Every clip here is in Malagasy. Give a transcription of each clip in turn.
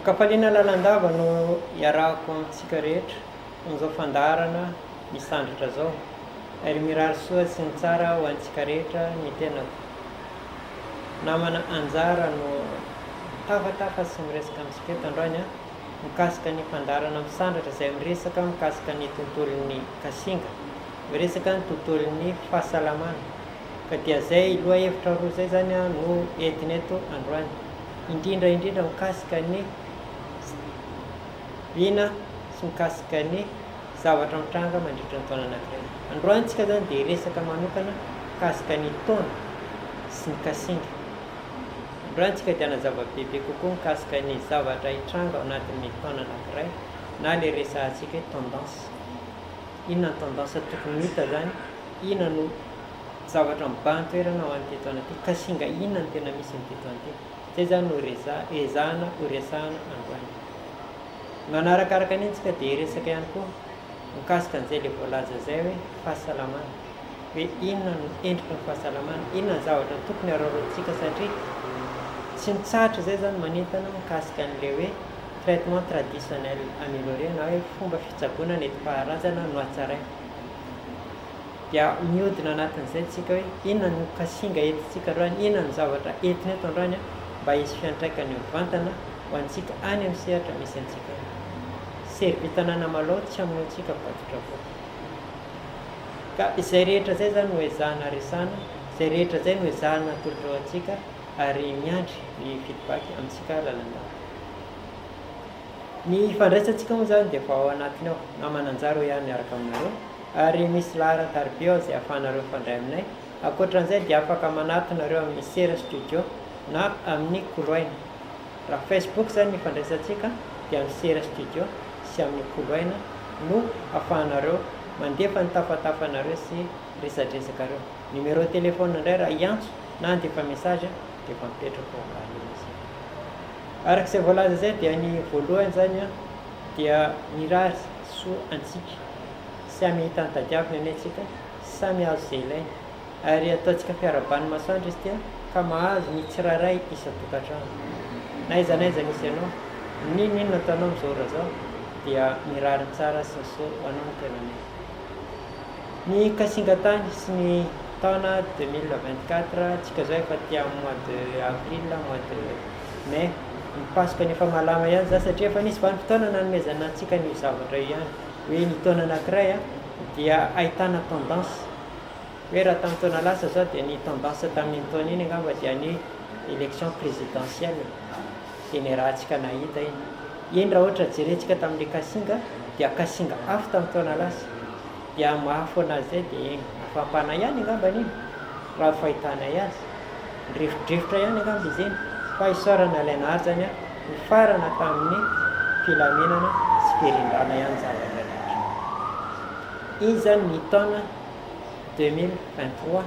Ankafaliana lalandava no iarahako amintsika rehetra amin'izao fandarana misandratra zao, ary mirary soa sy ny tsara ho antsika rehetra ny tenako. Namana anjara no tafatafa sy miresaka amintsika eto androany mikasika ny fandarana misandratra izay miresaka mikasika ny tontolon'ny kasinga, miresaka ny tontolon'ny fahasalamana. Ka dia zay loha hevitra roa zay zany no entiny eto androany, indrindra mikasika ny vina sy mikasika ny zavatra mitranga mandritra ny taona anankiray. Androany tsika zany dia resaka manokana mikasika ny taona sy ny kasinga. Androany tsika dia nazava bebe kokoa mikasika ny zavatra hitranga ao anatin'ny taona anankiray, na le resahantsika hoe tendance. Inona ny tendance tokony hita zany, inona no zavatra mibahan-toerana ao an'ity taona ity, kasinga inona ny tena misy n'ity taona ity. Zay zany no ezahana ho resahana androany. Manarakaraka an'iny tsika dia resaka ihany koa mikasika an'izay le voalaza zay hoe fahasalamana, hoe inona no endriky ny fahasalamana, inona ny zavatra tokony araroantsika, satria tsy mitsahatra zay zany manentana mikasika an'le hoe traitement traditionnel amélioré na hoe fomba fitsaboana nentim-paharazana no hatsaraina. Dia mihodina anatin'izay tsika hoe inona no kasinga entintsika androany, inona ny zavatra entiny eto androany mba hisy fiantraikany mivantana ho antsika any amin'ny sehatra misy antsika. Servitanana malao tsy amintsika batotra vo. Ka izay rehetra zay zany no ezahana resahana, izay rehetra zay no ezahana atolotra antsika ary miandry ny feedback amintsika lalandava. Ny fandraisantsika moa zany dia efa ao anatiny ao, namananjara ho ihany miaraka aminareo, ary misy laharan-tarbe ao izay ahafahanareo mifandray aminay. Ankoatran'izay dia afaka manatonareo amin'ny Sera Studio na amin'ny Koloaina. Raha Facebook zany ny fandraisantsika dia amin'ny Sera Studio sy amin'ny Koloaina no ahafahanareo mandefa ny tafatafanareo sy resadresakareo. Numéro telefôna indray raha iantso na andefa message dia efa mipetraka ao ambany. Arak'izay voalaza zay dia ny voalohany zany dia mirary soa antsika, samy hita ny tadiavina any antsika, samy hazo izay ilaina, ary ataontsika fiarabany masoandro izy tia ka mahazo ny tsiraray isan-tokantrano. Naiza misy ianao, ninona ataonao mizaora zao dia mirary tsara sy ny soa ho anao ny tenanay. Ny kasingatany sy ny taona 2024 tsika zao efa tia mois de avril, mois de mai, mipasoka ny efa malama ihany za, satria efa nisy vanim-potoana nanomezana antsika ny zavatra ihany hoe ny taona anankiray dia ahitana tendance, hoe raha tamin'ny taona lasa zao dia ny tendance tamin'ny taona iny angamba dia ny élection présidentielle, dia ny rahantsika nahita iny raha ohatra jerentsika tamin'le kasinga dia kasinga afo tamin'ny taona lasa, dia mahafo anazy zay dia afampana ihany angamba an'iny raha fahitana azy, ndrefodrefotra ihany angamba izy iny, fa isaorana alainahary zany ny farana tamin'ny filamenana sy firindrana ihany zavatra rehetra. Iny zany ny taona 2023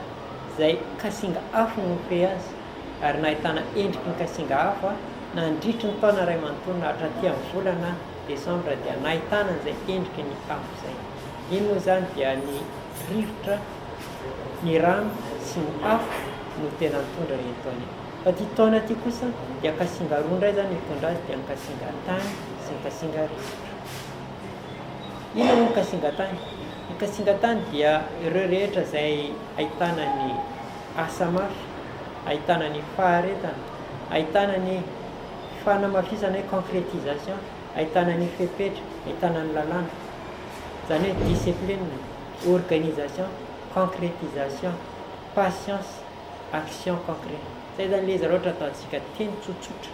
zay kasinga afo no fe azy, ary nahitana endriky ny kasinga afo nandritry ny taona ray manontolo hatraty amin'ny volana desambra dia nahitana an'izay endriky ny afo zay. Iny moa zany dia ny rivotra, ny rano sy ny afo no tena mitondra reny taona. Fa ty taona ty kosa dia kasinga roa indray zany mitondra azy, dia ny kasinga tany sy ny kasinga rivotra. Ino moa ny kasinga tany? Ny kasinga tany dia ireo rehetra izay ahitana ny asa mafy, ahitana ny faharetana, ahitana ny fanamafisana hoe concrétisation, ahitana ny fepetra, ahitana ny lalàna, zany hoe discipline, organisation, concrétisation, patience, action concrète. Zay zany le izy raha ohatra ataontsika teny tsotsotra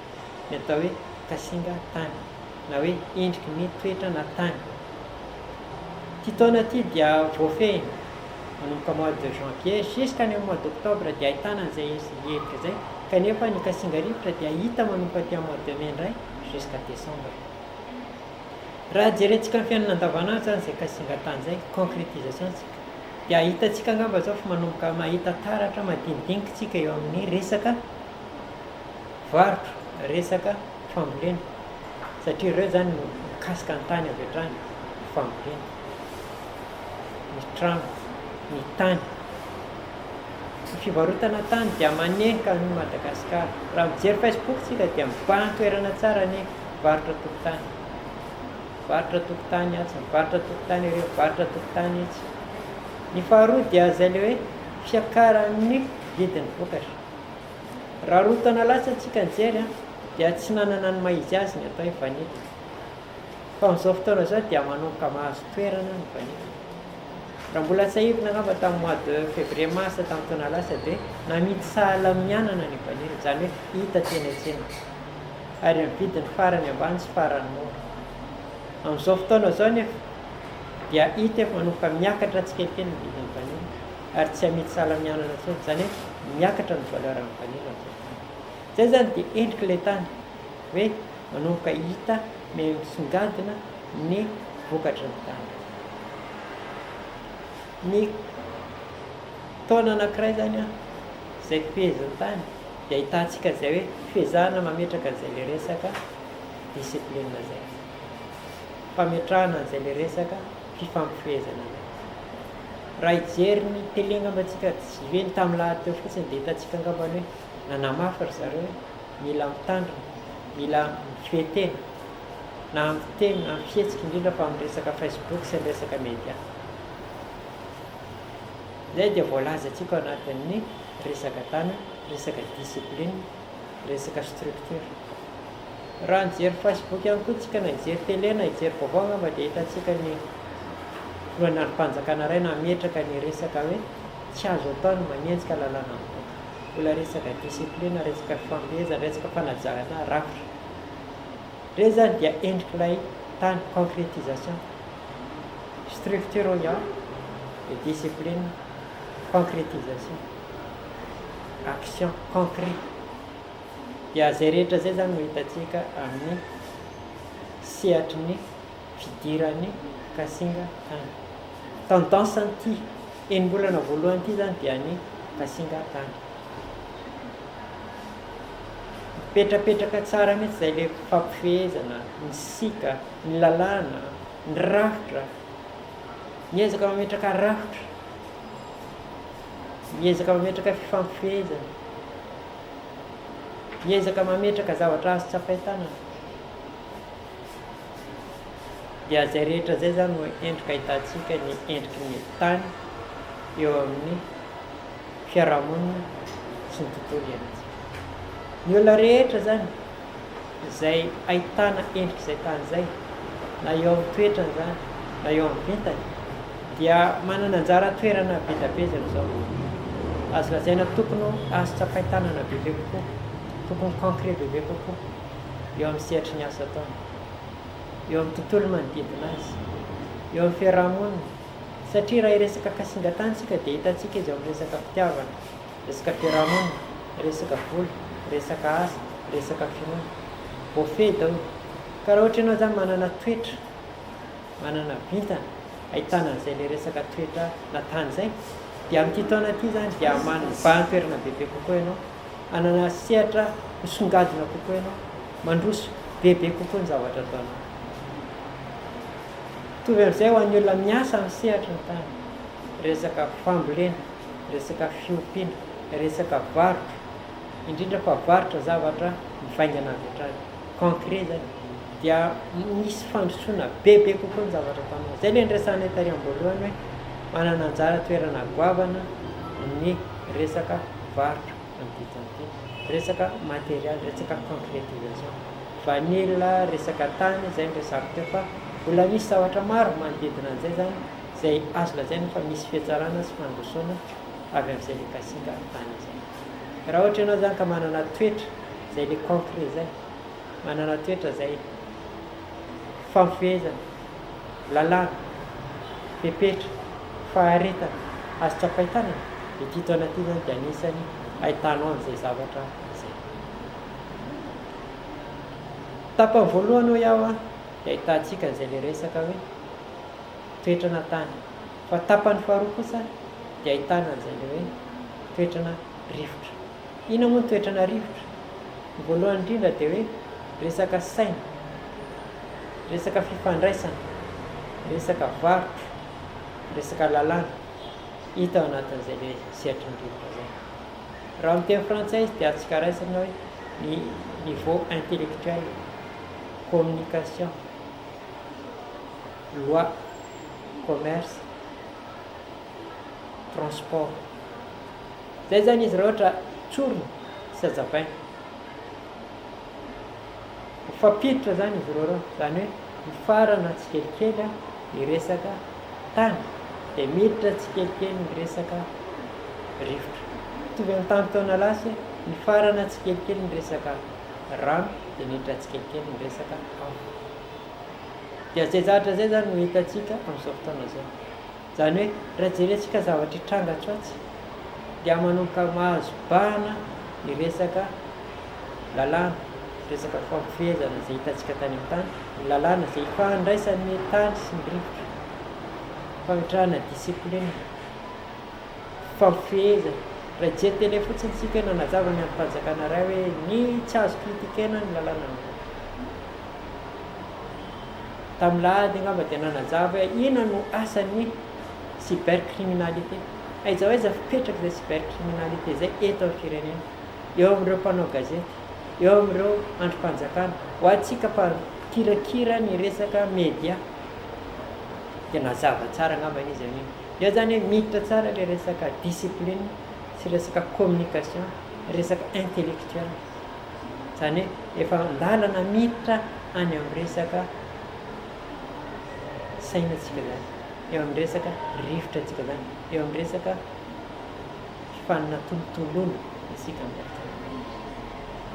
ny atao hoe kasinga tany, na hoe endriky ny toetra na tany. Ty taona ty dia voafehiny manomboka mois de janvier jusqu'any mois d'octobre dia ahitana an'izay endrika zay, kanefa ny kasinga rivotra dia hita manomboka aty mois de mai indray jusqu'à décembre. Raha jerentsika amin'ny fiainana andavanandro zany zay kasinga tany zay, concrétisation tsika, dia hitantsika angamba zao fa manomboka mahita taratra madinidinika tsika eo amin'ny resaka varotra, resaka fambolena, satria ireo zany no mikasika ny tany avy hatrany, fambolena, ny trano, ny tany. Ny fivarotana tany dia manenka ny Madagasikara. Raha mijery Facebook tsika dia mibahan-toerana tsara ny mivarotra tokotany, mivarotra tokotany atsy, mivarotra tokotany ireo, mivarotra tokotany itsy. Ny faharoa dia zay le hoe fiakaran'ny vidin'ny vokatra. Raha roa taona lasa antsika nijery dia tsy nanana ny maizy azy ny atao hoe vanily. Fa amin'izao fotoana zao dia manomboka mahazo toerana ny vanily. Raha mbola sahirana angamba tamin'ny mois de février mars tamin'ny taona lasa dia namidy sahala mianana ny vanily, izany hoe hita teny an-tsena. Ary ny vidiny farany ambany sy farany mora. Amin'izao fotoana zao nefa dia hita efa manomboka miakatra tsikelikely ny vidiny vanily, ary tsy amidy sahala mianana intsony, izany hoe miakatra ny valeur ny vanily amin'izao fotoana. Zay zany dia endrika ilay tany hoe manomboka hita misongadina ny vokatra ny tany. Ny taona anankiray zany zay feheziny tany dia ahitantsika zay hoe fehezahana mametraka an'izay le resaka discipline zay, fametrahana an'izay le resaka fifampifehezana zay. Raha hijery ny télé angamba antsika jiveny tamin'ny lahateo fotsiny dia hitantsika angamba hoe nanamafy ry zareo hoe mila mitandrina, mila mifehtena na amin'ny teny na amin'ny fihetsika, indrindra fa amin'ny resaka Facebook sy ny resaka média. Zay dia voalaza antsika ao anatin'ny resaka tany, resaka discipline, resaka structure. Raha nijery Facebook ihany koa tsika, na hijery télé, na hijery vaovao angamba dia hitantsika ny filohan'ny mpanjakana iray nametraka ny resaka hoe tsy azo atao ny manenjika lalàna amin'ny mbola resaka discipline, resaka fifampiezana, resaka fanajana rafitra. Ireo zany dia endrik'ilay tany, concrétisation. Structure ya de discipline, concrétisation, action concret. Dia zay rehetra zay zany no hitantsika amin'ny sehatry ny fidiran'ny Kasinga tany. Tendance an'ity enim-bolana voalohany ity zany dia ny Kasinga tany. Mipetrapetraka tsara mihitsy zay le fampifehezana, ny sika, ny lalàna, ny rafitra, miezaka mametraka rafitra, miezaka mametraka fifampifehezana, miezaka mametraka zavatra azo tsapain-tanana. Dia zay rehetra zay zany no endrika ahitantsika ny endriky ny tany eo amin'ny fiarahamonina sy ny tontolo iainantsika. Ny olona rehetra zany izay ahitana endrika izay tany zay, na eo amin'ny toetrany zany, na eo amin'ny vintany, dia manana anjara toerana be da be zao. Azo lazaina tokony azo tsapain-tanana bebe kokoa, tokony concret bebe kokoa eo amin'ny sehatry ny asa ataony, eo amin'ny tontolo manodidina azy, eo amin'ny fiarahamonina. Satria raha resaka Kasinga tany tsika dia hitantsika izy amin'ny resaka fitiavana, resaka fiarahamonina, resaka vola, resaka asa, resaka finoana, voafehy daholo. Ka raha ohatra ianao zany manana toetra, manana vintana ahitana an'izay le resaka toetra na tany zay, dia amin'ity taona ity zany dia mbahan-toerana bebe kokoa ianao, anana sehatra misongadina kokoa ianao, mandroso bebe kokoa ny zavatra ataonao. Tovy amin'izay ho an'ny olona miasa amin'ny sehatra ny tany, resaka fambolena, resaka fiompiana, resaka varotra, indrindra fa varotra zavatra mivaingana avy hatrany, concret zany, dia misy fandrosoana bebe kokoa ny zavatra ataonao. Zay le nresanay tary am-boalohany hoe manana anjara toerana goavana ny resaka varotra am'ditany, resaka matériel, resaka concrétisation. Vanila, resaka tany, zay ny resako teo fa mbola misy zavatra maro manodidina an'izay zany, zay azo lazaina fa misy fiatsarana sy fandrosoana avy amin'izay le Kasinga tany zay. Raha ohatra ianao zany ka manana toetra zay le concret zay, manana toetra zay fampifehezana, lalàna, fepetra, faharetana, azo tsapain-tanana, dia ity taona ity zany dia anisany ahitanao an'izay zavatra zay. Tapany voalohany ho iaho dia ahitantsika an'izay le resaka hoe toetrana tany. Fa tapany faharoa kosa dia ahitana an'izay le hoe toetrana rivotra. Ina moa ny toetrana rivotra? Ny voalohany indrindra dia hoe resaka saina, resaka fifandraisana, resaka varotra, resaka lalàna, hita ao anatin'izay le sehatry ny rivotra zay. Raha amin'ny teny frantsay izy dia atsika raisina hoe ny niveau intellectuel, communication, loi, commerce, transport. Zay zany izy raha ohatra tsorona sy azabaina. Mifampiditra zany izy reo, zany hoe mifarana tsikelikely ny resaka tany, dia miditra tsikelikely ny resaka rivotra. Mitovy amin'ny tamin'taona lasy mifarana tsikelikely ny resaka rano, dia miditra tsikelikely ny resaka hafa. Dia zay zavatra zay zany no hitantsika amin'izao fotoana zao. Zany hoe raha jerentsika zavatra hitranga tsoatsy dia manomboka mahazo bahana ny resaka lalàna, resaka fampiafezana izay hitantsika tany amin'ny tany, ny lalàna izay ifandraisan'ny tany sy ny rivotra, fametrahana discipline, fampiafezana. Raha jery tele fotsiny tsika hoe nanazava ny antom-panjakana iray hoe ny tsy azo kritikena ny lalàna tamin'ny lahady angamba dia nanazava hoe inona no asan'ny cybercriminalité. Aiza ho aiza fipetraka izay cybercriminalité zay eto amin'ny firenena, eo amin'ireo mpanao gazety, eo amin'ireo androm-panjakana, ho antsika mpakirakira ny resaka média. Dia nazava tsara angambany izy amin'iny. Eo zany hoe miditra tsara ilay resaka discipline sy resaka communication, resaka intellectuel. Zany hoe efa andalana miditra any amin'ny resaka sainatsika zany, eo amin'ny resaka rivotra tsika zany, eo amin'ny resaka fifanana tontolona isika amin'ny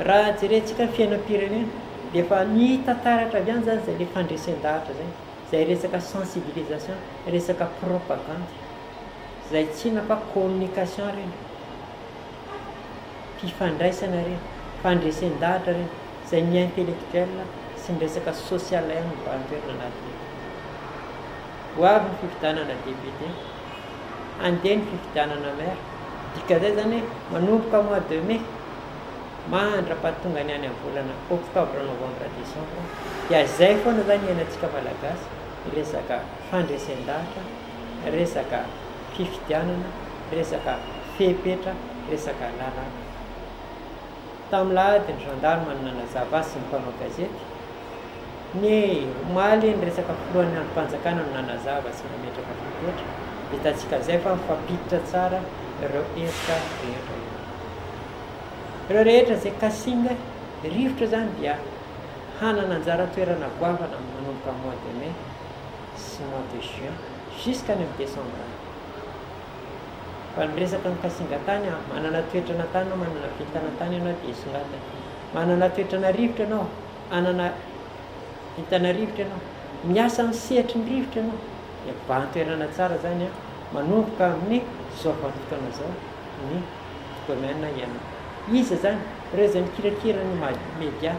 raha jerentsika ny fiainam-pirenena dia efa nihita taratra avy any zany zay le fandresen-dahatra zay, zay resaka sensibilisation, resaka propagande, zay tsy inona fa communication reny, fifandraisana reny, fandresen-dahatra reny, zay ny intellectuel sy ny resaka social ihany mba antoerana anatiny. Ho avy ny fifidianana député, andeha ny fifidianana maire, dika zay zany hoe manomboka mois de mai mandra-pahatonga ny any amin'ny volana octobre, novembre, décembre, dia zay foana zany iainantsika malagasy, resaka fandresen-dahatra, resaka fifidianana, resaka fepetra, resaka lalàna. Tamin'ny lahady ny gendarme nanazava azy sy ny mpanao gazety, ny omaly ny resaka filohan'ny androm-panjakana no nanazava sy nametraka fepetra. Hitantsika zay fa mifampiditra tsara ireo hevitra rehetra. Ireo rehetra zay kasinga rivotra zany dia hanana anjara toerana goavana manomboka mois de mai sy mois de juin jusqu'à ny amin'ny décembre. Fa ny resaka ny kasingan-tany manana toetrana tany ianao, manana vintana tany ianao dia isongatana. Manana toetrana rivotra ianao, anana vintana rivotra ianao, miasa amin'ny sehatry ny rivotra ianao, dia bahan-toerana tsara zany manomboka amin'ny zao vanim-potoana zao ny domaine ianao. Iza zany ireo izay mikirakira ny média,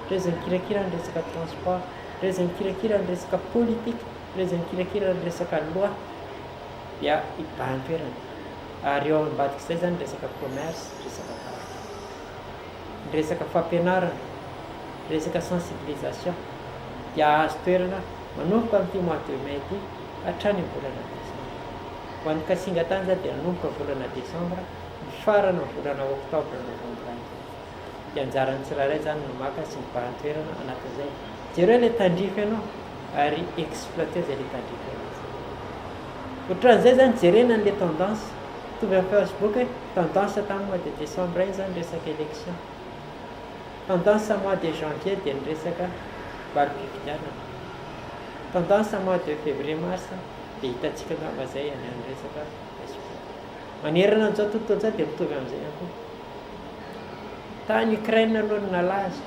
ireo izay mikirakira ny resaka transport, ireo izay mikirakira ny resaka politique, ireo izay mikirakira ny resaka loi, dia ibahan-toerana. Ary eo ambadika izay zany resaka commerce, resaka ny resaka fampianarana, resaka sensibilisation, dia azo toerana manomboka amin'ity mois de mai ity hatrany amin'ny volana décembre. Ho an'ny kasingan-tany zany dia nanomboka volana décembre mifarana volana octobre, novembre. Dia anjaran'ny tsirairay zany no maka sy mibahan-toerana anatin'izay. Jereo ilay tandrify ianao ary exploiter zay ilay tandrify ianao. Ohatran'izay zany jerena n'ilay tendance, mitovy amin'ny Facebook hoe tendance tamin'ny mois de décembre iny zany resaka élection, tendance mois de janvier dia ny resaka valim-pifidianana, tendance mois de février mars dia hitantsika ngamba zay any amin'ny resaka manerana an'izao tontolo zao dia mitovy amin'izay ihany koa. Tany Ukraine aloha no nalaza,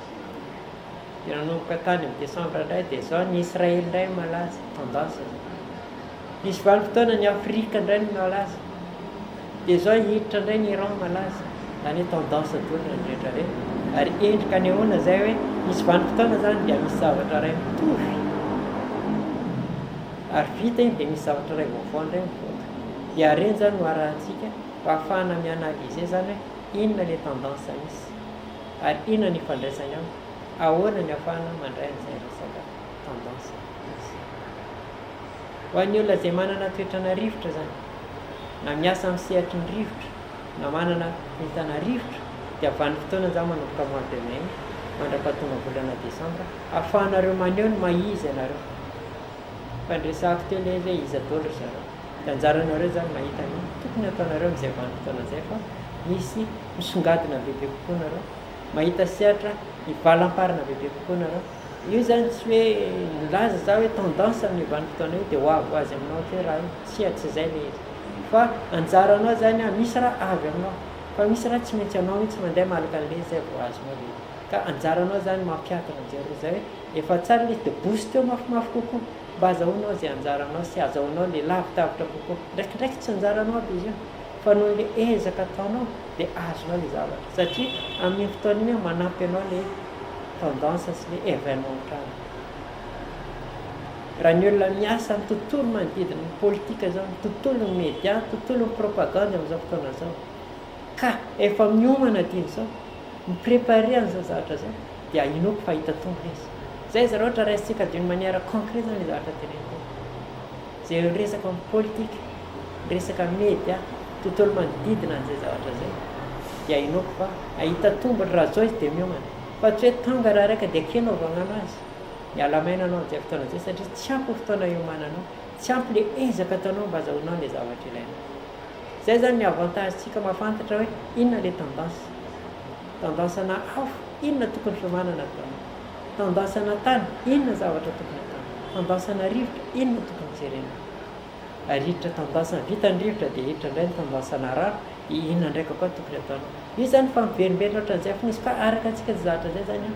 dia nanomboka tany amin'ny décembre indray dia zao ny Israel indray malaza, tendance. Misy vanim-potoana ny Afrika indray no malaza, dia zao hiditra indray ny Iran malaza. Zany hoe tendance dolona ny rehetra reny. Ary endrika anehoana zay hoe misy vanim-potoana zany dia misy zavatra iray mitovy, ary vita iny dia misy zavatra iray vaovao indray mivoaka. Dia reny zany no arahantsika mba ahafahana mianalize zany hoe inona ilay tendance misy, ary inona ny ifandraisany aminy, ahoana ny ahafahana mandray an'izay resaka tendance. Ho an'ny olona izay manana toetrana rivotra zany, na miasa amin'ny sehatry ny rivotra, na manana vintana rivotra, dia vanim-potoana zany manomboka mois de mai mandra-pahatonga volana desambra ahafahanareo maneho ny maizy anareo fandresahako teo le zay izy adaolo ry zareo de anjaranareo zany mahita ny tokony ataonareo am'izay vanim-potoana zay fa misy misongadina bebe kokoa nareo mahita sehatra ivalam-parina bebe kokoa nareo io zany tsy hoe nilaza za hoe tendance amin'ny vanim-potoana io de hoavo azy aminao te raha io tsy zay le izy fa anjaranao zany misy raha avy aminao fa misy raha tsy maintsy anao mitsy mandeha malaka an'le zay vo azonao le ka anjaranao zany mampiakina anjare zay hoe efa tsara le izy de boost eo mafimafy kokoa mba azahoanao zay anjaranao sy azahoanao le lavitavitra kokoa ndraikindraiky tsy anjaranao aby izy io fa noho le ezaka ataonao de azonao le zavatra satria amin'ny fotoana iny manampy anao le tendance sy le événement trano raha ny olona miasa ny tontolo manodidina ny politika zao ny tontolo ny média tontolo ny propagande am'izao fotoana zao ka efa miomana diny zao miprépare an'izao zavatra zao de inoko fa hita tombo izy zay zareo ohatra raisitsika d'une manière concrète zany le zavatra teneniko zay resaka amin'ny politika resaka média tontolo manodidina an'izay zavatra zay de inoko fa ahita tombo raha zao izy de miomana fa tsy hoe tonga raha raika de kenao vagnano azy mialamaina anao am'izay fotoana zay satria tsy ampy fotoana iomananao tsy ampy le ezaka ataonao mba azahoanao le zavatra ilaina zay zany ny avantagentsika mahafantatra hoe inona le tendance-na afo inona tokony fiomanana ataonao tendance-na tany inona zavatra tokony ataonao tendance-na rivotra inona tokony jerena rivotra tendance vita ny rivotra de hiditra indray ny tendance-na rano inona ndraika koa tokony ataonao io zany fa miverimberina ohatran'izay fa nisy ka araka antsika zy zavatra zay zany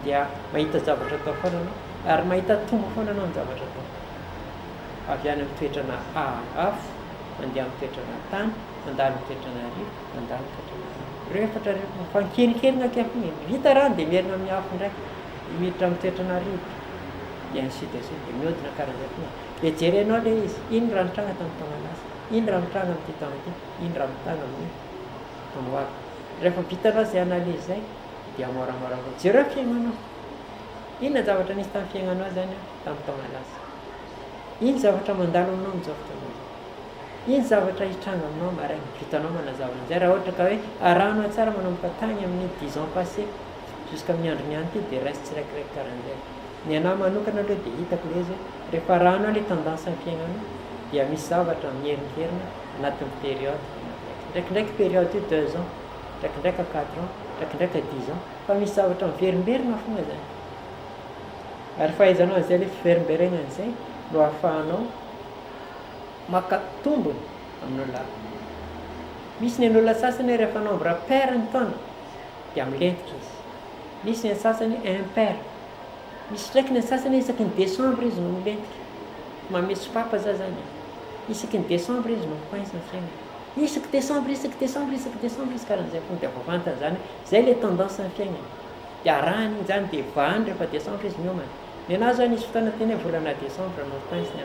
dia mahita zavatra atao foana anao ary mahita tombo foana anao ny zavatra atao avy any amin'ny toetrana afo mandeha amin'ny toetrana tany mandalo amin'ny toetrana rivo mandalo amin'ny toetrana rehetra fa nikenikenina kefiny vita rano de mierina amin'ny afo ndraiky miditra amin'ny toetrana rivotra de ainsi de suite de mihodina karan'izay foana de jerenao le izy iny raha mitranga tamin'ny taona lasa iny raha mitranga amin'ity taona ty iny raha mitanga amin'ny tamoavy rehefa vitanao zay analyse zay dia moramora avao jereo fiaignanao inona zavatra nisy tamin'ny fiaignanao zany tamin'ny taona lasa iny zavatra mandalo aminao amin'izao fotoana iny zavatra hitranga aminao maraina vitanao manazavana an'izay raha ohatra ka hoe arahanao tsara manomboka tany amin'ny 10 ans passé jusqu'à amin'ny andro niany ty de reste tsiraikiraiky karan'izay ny anahy manokana aloha de hitako le izy rehefa arahanao le tendance ny fiaignanao dia misy zavatra mierinkerina anatin'ny période ndraikindraiky période io 2 ans ndraikindraika 4 ans ndraikindraika 10 ans fa misy zavatra miverimberina fogna zany ary fahaizanao an'izay le fiverimberena an'izay no ahafahanao maka tombony amin'olona misy ny an'olona sasany rehefa nombre paire ny taona de amilentika izy misy ny sasany impaire misy ndraiky ny sasany isaky ny décembre izy no milentika mamesy papa za zany isaky ny décembre izy no mipaintsy ny fiaina isaky décembre isaky décembre isaky décembre izy karan'izay fogna de avavantany zany zay le tendance ny fiainany de arahany iny zany de vahany rehefa décembre izy miomana ny anazy zany izy fotoana teny hoe volana décembre no mipaintsy ny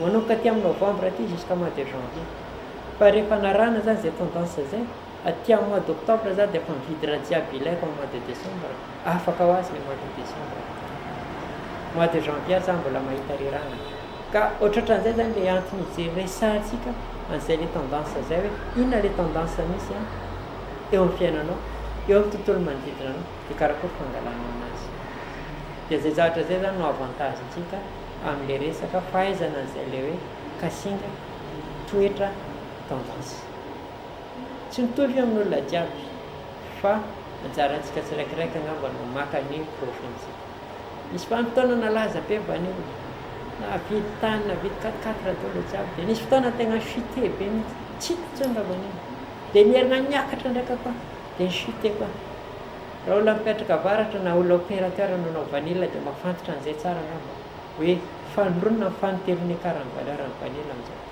manomboka aty amin'ny novembre aty jusqu'à mois de janvier fa rehefa narana zany zay tendance zay aty amin'ny mois d'octobre za de efa mividy raha jiaby ilaiko amin'ny mois de décembre afaka ho azy le mois de décembre mois de janvier za mbola mahita rirana ka ohatrohatran'izay zany le antony zay resahantsika an'izay le tendance zay hoe inona le tendance misy eo amin'ny fiainanao eo amin'ny tontolo manodidina anao de karakory fangalanao anazy de zay zavatra zay zany no avantagentsika amin'le resaka fahaizana an'izay le hoe kasinga toetra tendance tsy mitovy amin'olona jiaby fa anjarantsika tsiraikiraiky angamba no maka ny profintsika misy fotoana nalaza be vanio na vidy tany na vidy 4 dolo jiaby de nisy fotoana tegna chuté be mihitsy tsy tsonga vanio de mierina miakatra ndraika koa de chuté koa raha olona mipetraka avaratra na olona opérateur nanao vanille de mafantatra an'izay tsara ngamba hoe fandronona fanotelony karany valeur ny vanille amin'izao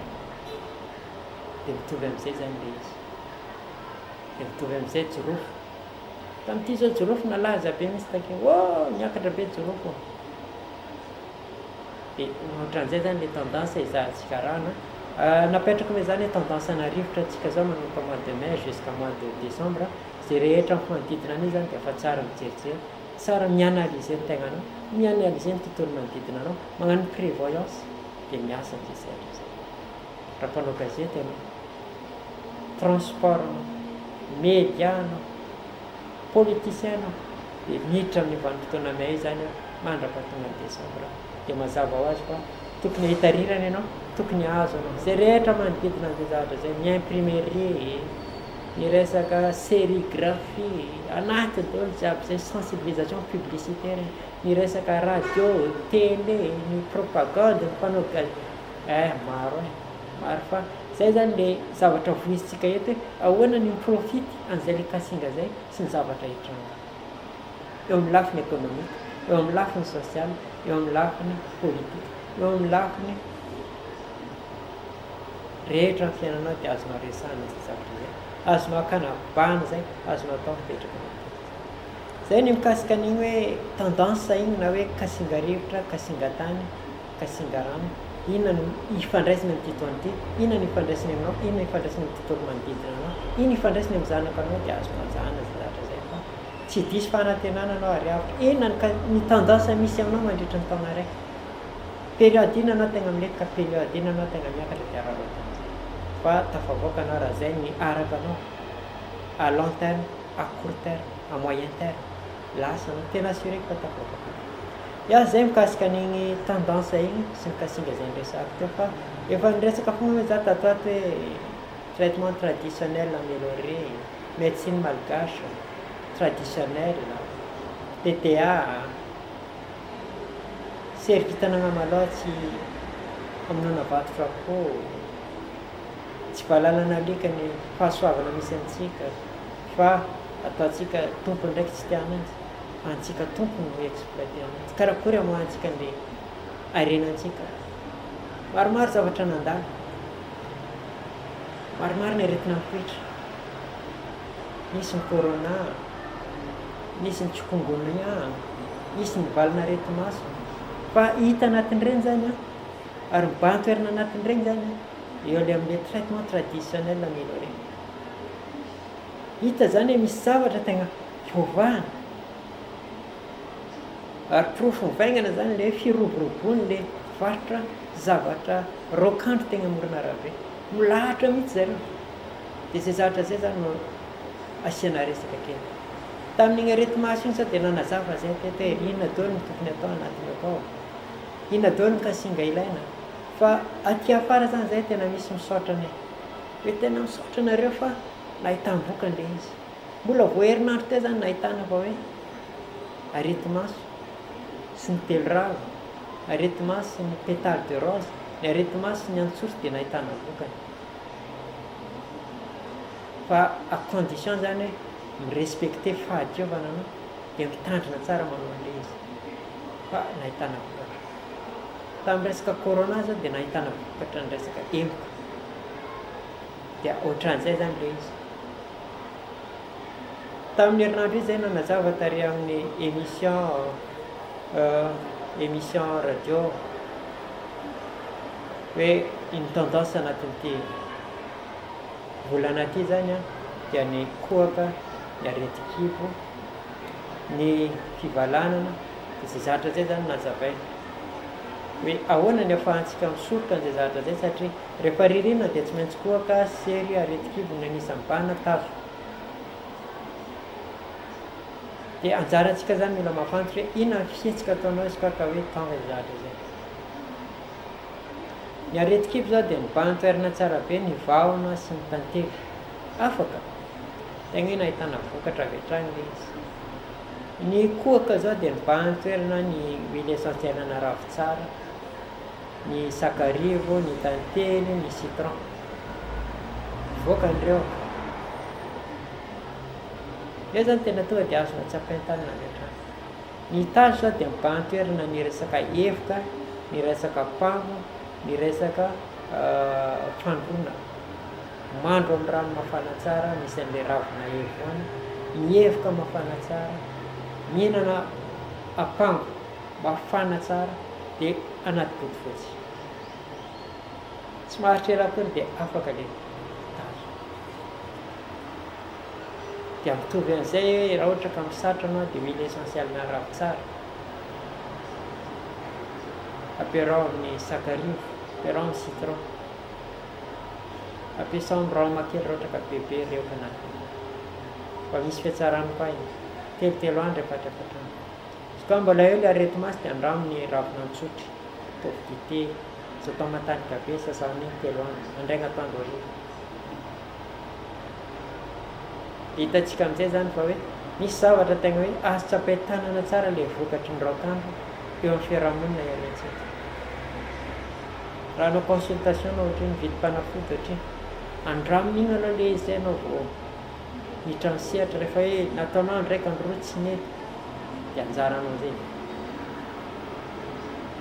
de mitovy amin'izay zany le izy de mitovy amin'izay jirofo tamin'ity zao jirofo nalaza be misy take miakatra be jirofo de ohatran'izay zany le tendance izahantsika rahana napetraka hoe zany hoe tendance na rivotra atsika zao manomboka mois de mai jusqu'à mois de décembre zay rehetra mifanodidina an'io zany de efa tsara mijerijery tsara mianalyse ny tegnanao mianalyse ny tontolo manodidina anao magnano prévoyance de miasa am'zay sehatra zay raha mpanao gazety anao transport anao média anao politicien anao dia miditra amin'ny vanim-potoana may zany mandrapatonga ny desambra dia mazava ho azy fa tokony hitarirana ianao, tokony azo anao zay rehetra manodidina an'izay zavatra zay, ny imprimerie, ny resaka sérigraphie, anaty daholo jiaby zay, sensibilisation publicitaire, ny resaka radio, télé, ny propagande, ny mpanao maro maro fa zay zany le zavatra voizitsika eto hoe ahoana ny miprofity an'izay le kasinga zay sy ny zavatra hitranga eo amin'ny lafiny économique, eo amin'ny lafiny social, eo amin'ny lafiny politique, eo amin'ny lafiny rehetra ny fiainanao dia azonao resahana zay zavatra zay, azonao akanavana zay, azonao atao mipetraka zay ny mikasika an'igny hoe tendance igny na hoe kasinga rivotra, kasinga tany, kasinga rano, inona no ifandraisany amin'ny tontolo ity, inona no ifandraisany aminao, inona no ifandraisany amin'ny tontolo manodidina anao, inona no ifandraisany amin'ny zanakanao dia azonao zahana zay zavatra zay fa tsy diso fanantenana anao ary avitra. Inona ny tendance misy aminao mandritra ny taona raiky, période ina anao tegna milety ka période ina anao tegna miakatra dia ararotana fa tafavoaka anao raha zay ny araka anao à long terme, à court terme, à moyen terme, lasa anao tena assuré fa tafavoaka. Ya zay mikasika an'igny tendance igny sy ny kasinga zay nresahako teo fa efa niresaka fogna hoe za tatoato hoe traitement traditionnel amélioré, médecine malgache traditionnelle, TTA, sery vitanagna malao tsy amonoana vatotra koa, tsy vahalalana alika ny fahasoavana misy antsika fa ataontsika tompony ndraiky tsy tia ananjy, antsika tompony no exploité ananjy, karakory amohantsika le arenantsika. Maromaro zavatra nandalo, maromaro ny aretina mipoitra, nisy ny corona, nisy ny chikungunya, nisy ny valina areti-maso fa hita anatin'ireny zany ary mibantoerina anatin'ireny zany eo le amin'le traitement traditionnel amélioré. Hita zany hoe misy zavatra tegna fiovahana ary profo mivaingana zany le firoborobony le varotra zavatra rokandro tegna amorona arabe, milahatra mihitsy zareo dia zay zavatra zay zany no asiana resaka kely. Tamin'igny areti-maso iny sao dia nanazava zay teto hoe inona daholo ny tokony atao anatiny akao, inona daholo ny kasinga ilaina fa aty afara zany zay tena misy misaotra ny hoe tena misaotra nareo fa nahitam-boka an'le izy, mbola voaherinandro teo zany nahitana fa hoe areti-maso sy ny teloravo, areti-maso sy ny pétale de rose, ny areti-maso sy ny antsory dia nahitana vokany fa à condition zany hoe mirespecté fahadiovana anao dia mitandrina tsara manao an'le izy fa nahitana vokatra. Tamin'ny resaka corona zao dia nahitana vokatra ny resaka emoka dia ohatran'izay zany le izy. Tamin'ny herinandro izy zay nanazava tary amin'ny émission radio hoe ny tendance anatin'ity volana ty zany dia ny kohaka, ny areti-kibo, ny fivalanana, izay zavatra zay zany nazavaina hoe ahoana ny ahafahantsika misoroka an'izay zavatra zay satria rehefa ririnina dia tsy maintsy kohaka, sery, areti-kibo ny anisan'ny bana tazo dia anjarantsika zany mila mahafantra hoe inona ny fihetsika ataonao izy ka hoe tonga ny zavatra zay. Ny areti-kibo zao dia mibantoerina tsara be ny vahona sy ny tantely afaka tegna hoe nahitana vokatra avy hatrany le izy. Ny kohaka zao dia mibantoerina ny huile essentielle na ravitsara, ny sakarivo, ny tantely, ny citron, voakan'ireo io zany tena tonga dia azona tsapain-tanana avy hatrany. Ny tazo zao dia mibantoerina ny resaka evoka, ny resaka pamo, ny resaka fandrona, mandro amin'ny rano mafana tsara misy an'le ravina evo any, mievoka mafana tsara, mihinana apango mafana tsara dia anaty bodofotsy tsy maharitra ela koa dia afaka le tazo. Dia mitovy an'izay hoe raha ohatra ka misatra anao dia huile essentielle na ravitsara ampiarao amin'ny sakarivo, ampiarao amin'ny citron, ampiasao amin'ny rano makely raha ohatra ka bebe reoka anatiny fa misy fiatsarany koa iny telotelo andro efatrefatra andro. Izy koa mbola eo le areti-maso dia andraminy ravina tsotra, ataovy dite, azo atao matanika be sasan'iny 3 andro, mandraigna atoandro hariva. Hitantsika amin'izay zany fa hoe misy zavatra tegna hoe azo tsapain-tanana tsara le vokatry ny raokandro eo amin'ny fiarahamonina iantsika. Raha anao consultation na ohatry ny vidim-panafody ohatry andramina aloha le izay anao vao miditra ny sehatra rehefa hoe nataonao ndraiky andro tsy nety dia anjaranao zay.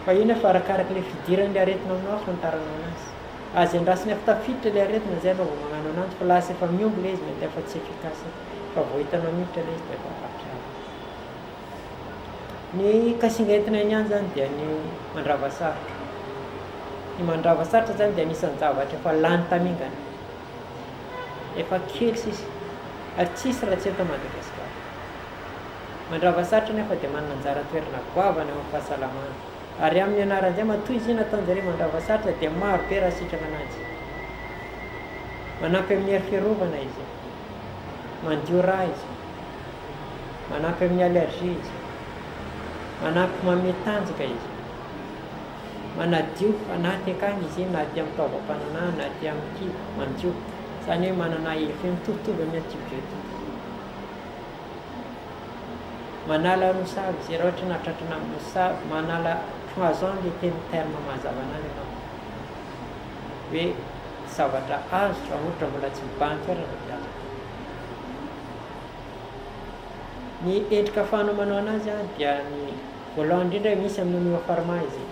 Fa iny efa arakaraka le fidiran'le aretina aminao afantaranao anazy. Azy andrasiny efa tafiditra le aretina zay anao vao magnano ananjy fa lasa efa miombo le izy mety efa tsy efikasy fa vao hitanao miditra le izy dia efa afatra. Ny kasingetina ihany zany dia ny mandrava sarotra. Ny mandrava sarotra zany dia anisan'ny zavatra efa lany tamingana, efa kely sisy ary tsisy raha tsy eto Madagasikara. Mandrava sarotra nefa dia manana anjara toerana goavana eo amin'ny fahasalamana, ary amin'ny anaran'izay matoy izy iny ataon'jareo mandrava sarotra dia maro be raha sitrana anazy. Manampy amin'ny hery fiarovana izy, mandio rà izy, manampy amin'ny allergie izy, manampy manome tanjaka izy, manadio anaty akany izy iny na aty amin'ny taovam-pananà na aty amin'ny kibo mandio, zany hoe manana effet mitovitovy amin'ny antibiotika. Manala nosavy izy raha ohatra nahatratrana amin'ny nosavy, manala poison le teny terme mazava anazy ianao hoe zavatra azo raha ohatra mbola tsy mibanky ary raha dia azo. Ny endrika ahafahanao manao anazy dia ny voalohany indrindra misy amin'ny miofarma izy,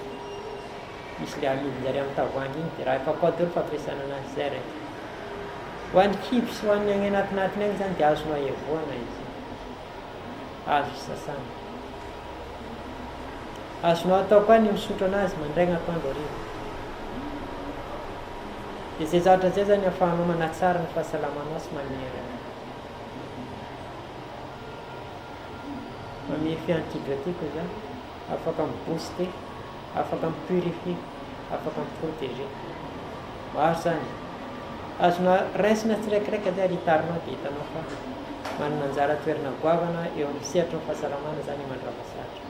misy le amidin-jareo amin'ny tavoahangy iny dia raha efa kodoro fampiasana anazy zay raiky. Ho an'ny kibo sy ho an'ny any anatinatiny any zany dia azonao evoana izy, azo sasana. Azonao atao koa ny misotro anazy mandraigna atoandro hariva. Dia zay zavatra zay zany ahafahanao manatsara ny fahasalamanao sy maniry mamefy antibiotika zany, afaka mibooster, afaka mipurifier, afaka miprotéger. Maro zany azonao raisina tsiraikiraiky zay hitarinao dia hitanao fa manana anjara toerana goavana eo amin'ny sehatry ny fahasalamana zany mandrava sarotra.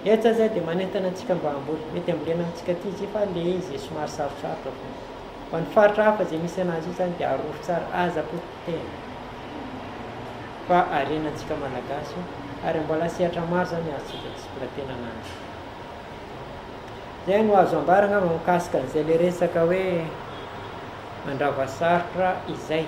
Eto zay dia manentana antsika mba hamboly, mety ambolena antsika ty izy fa le izy somary sarosarotra fo. Ho an'ny faritra hafa zay misy anazy io zany dia arofo tsara aza potitena fa arenantsika malagasy ary mbola sehatra maro zany azontsika eksploitena anazy. Zay no azo ambarana mahakasika an'izay le resaka hoe mandrava sarotra izay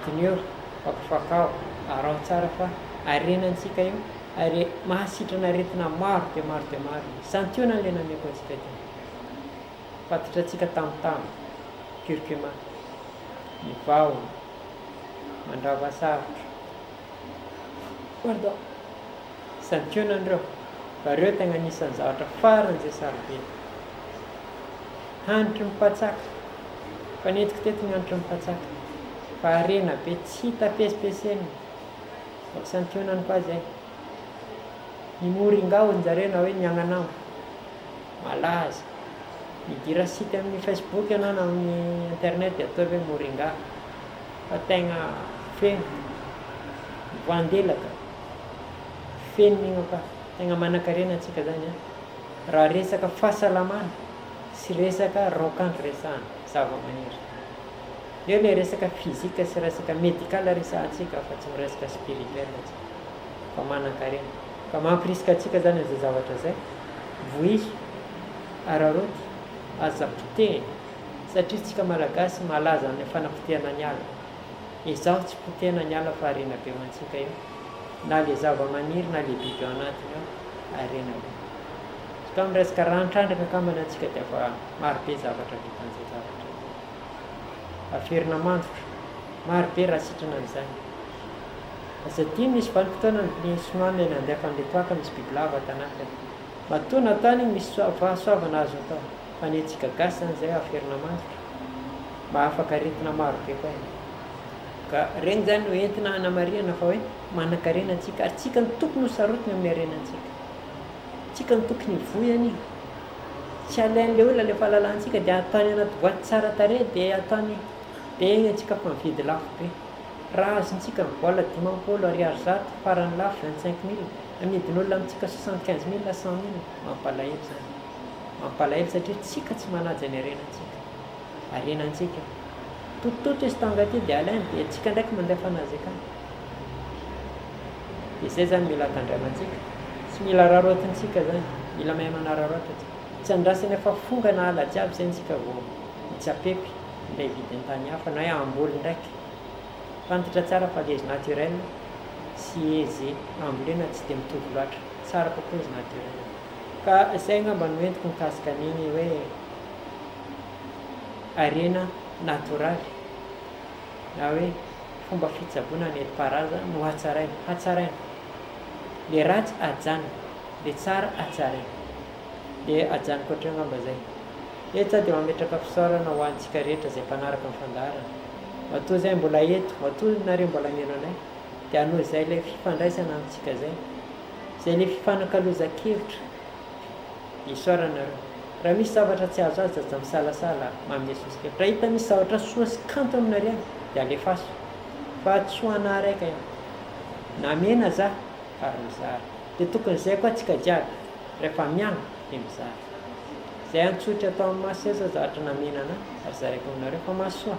dineo fakofakao arao tsara fa arenantsika io ary mahasitrana aretina maro dia maro dia maro. Santiona le nameko antsika ty fatitra antsika tamotamo, curcuma, ny vahona, mandrava sarotra, pardon, santiona andreo fa reo tegna anisan'ny zavatra faran'izay sarobe. Hanitry mipatsaka, fa nentiko teto ny hanitry mipatsaka fa arena be tsy hita pesipeseny, santionany koa zay. Ny moringa hoan'jareo na hoe ny agnanambo malaza, midira site amin'ny Facebook ianao na amin'ny internet dia atao hoe moringa fa tegna feno voandelaka feno igny ka tegna manan-karena antsika zany raha resaka fahasalamana sy resaka raokandro resahana zava-maniry. Eo le resaka fizika sy resaka médical resahantsika fa tsy miresaka spirituel atsika fa manan-karena. Ka mampirisika antsika zany izay zavatra zay voizo araroty aza-potehina satria tsika malagasy malaza ny fanapotehana ny ala. Izaho tsy potehana ny ala fa arena be mantsika io, na le zava-maniry na le biby ao anatiny ao arena be. Ka amin'ny resaka ranotrandraka kambana antsika dia fa maro be zavatra vitan'izay zavatra. Aferina mandotra maro be raha sitrana an'izany. Satria misy vanim-potoana ny sonoana eny andefa an'le toaka misy bibilava tanakany. Matoa natany misy fahasoavana azo atao. Fa ny antsika gasy zany zay aferina mandotra mba afaka aretina maro be koa iny. Ka regny zany no entina hanamariana fa hoe manan-karena antsika ary tsika ny tokony ho sarotiny amin'ny arenantsika. Tsika ny tokony voyany, tsy alain'le olona le fahalalantsika dia ataony anaty boaty tsara tarehy dia ataony dia iny antsika fa mividy lafo be. raha azontsika mivola 50,000 farany lafo 25,000 amidin'olona amintsika 75,000 100,000 mampalahelo zany, mampalahelo satria tsika tsy manaja ny arenantsika, arenantsika tototra izy tonga aty dia alainy dia tsika ndraiky mandeha fanazy akany. Dia izay zany mila tandramantsika, tsy mila rarotintsika zany, mila mahay manararoatra tsika, tsy andrasany efa fonga na ala jiaby zany tsika vao mitsapepy ilay vidin'ny tany hafa na hoe amboly ndraiky. Fantatra tsara fa le izy naturel sy izy ambolena tsy dia mitovy loatra, tsara kokoa izy naturel. Ka izay ngamba no entiko mikasika an'iny hoe arena natoraly na hoe fomba fitsaboana nentim-paharaza no hatsaraina, le ratsy ajanona, le tsara hatsaraina, le ajanoko ohatreo ngamba zay. Eto dia mametraka fisaorana ho antsika rehetra izay mpanaraka ny fandaharana. Matoa zay mbola eto, matoa nareo mbola mino anay, dia anohy izay ilay fifandraisana amintsika zay, izay ilay fifanankalozan-kevitra isaoranareo. Raha misy zavatra tsy azo azy aza misalasala manome sosikevitra, raha hita misy zavatra soa sy kanto aminareo dia alefaso, fa tsy ho ana raika ihany, namena za ary mizara. Dia tokony izay koa tsika jiaby, rehefa miana dia mizara. Izay antsotra atao amin'ny maso za zavatra namenana ary zaraiko aminareo fa masoa.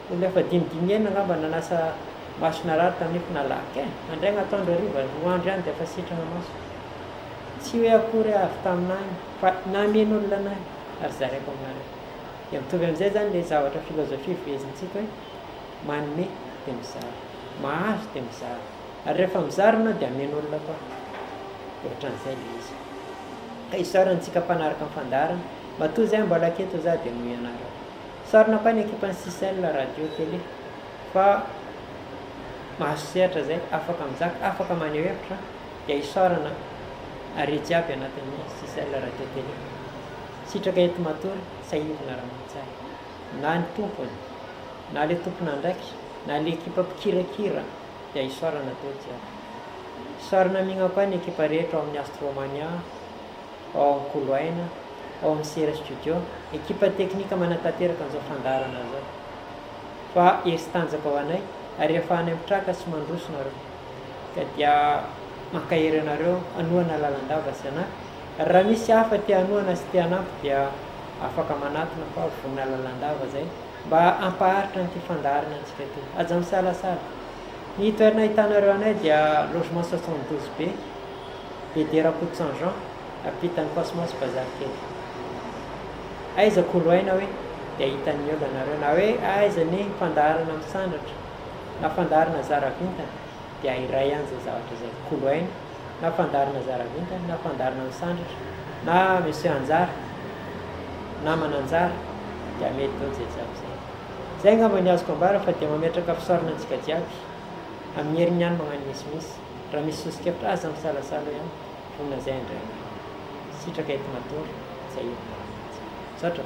Olona efa 5 enina ngamba nanasa masona rary tamin'nefa nalaky andraigna atoandro hariva roandro ihany dia efa sitrana maso. Tsy hoe akory avy taminany fa namen'olona anahy ary zaraiko aminareo. Dia mitovy amin'izay zany le zavatra filozofia vezintsika hoe manome dia mizara, mahazo dia mizara, ary rehefa mizarana dia amen'olona koa. Dia ohatran'izay le izy. Ka isaorantsika mpanaraka ny fandaharana, matoa zay mbola aketo za dia no ianareo. Sarona koa ny ekipan'ny Sisel radio télé fa mahazo sehatra zay, afaka mizaka, afaka maneho hevitra dia isaorana are jiaby anatin'ny Sisel radio télé. Sitraka eto matory sahirana Ramantsary, na ny tompony, na le tompona ndraiky, na le ekipa mpikirakira dia isaorana teo jiaby. Isaorana migna koa ny ekipa rehetra ao amin'ny Astromania, ao amin'ny Koloaina, ao amin'ny Sera Studio, ekipa teknika manatanteraka an'izao fandaharana zao. Fa esy tanjaka ho anay ary rehefa any amin'ny traka sy mandroso nareo, ka dia mankahery anareo anohana lalandava sy anahy. Raha misy hafa tia anohana sy tia anampy dia afaka manatona fa vonona lalandava zay mba hampaharitra n'ity fandaharana antsika ity. Aja misalasala. Ny toerana ahitanareo anay dia logement 72B, Bédera Côte Saint-Jean, ampitan'ny Cosmos Bazar kely. Aiza Koloaina hoe dia hitan'ny olona nareo, na hoe aiza ny fandaharana misandratra na fandaharana zaravintana dia iray ihany zay zavatra zay, Koloaina na fandaharana zaravintana na fandaharana misandratra na monsieur Anjara na mananjara dia mety tao zay jiaby zay. Zay ngamba ny azoko ambara fa dia mametraka fisaorana antsika jiaby amin'ny heriny ihany magnano misimisy. Raha misy sosikevitra aza misalasala ihany vonona zay indray. Sitraka eto matory zay. Saotra.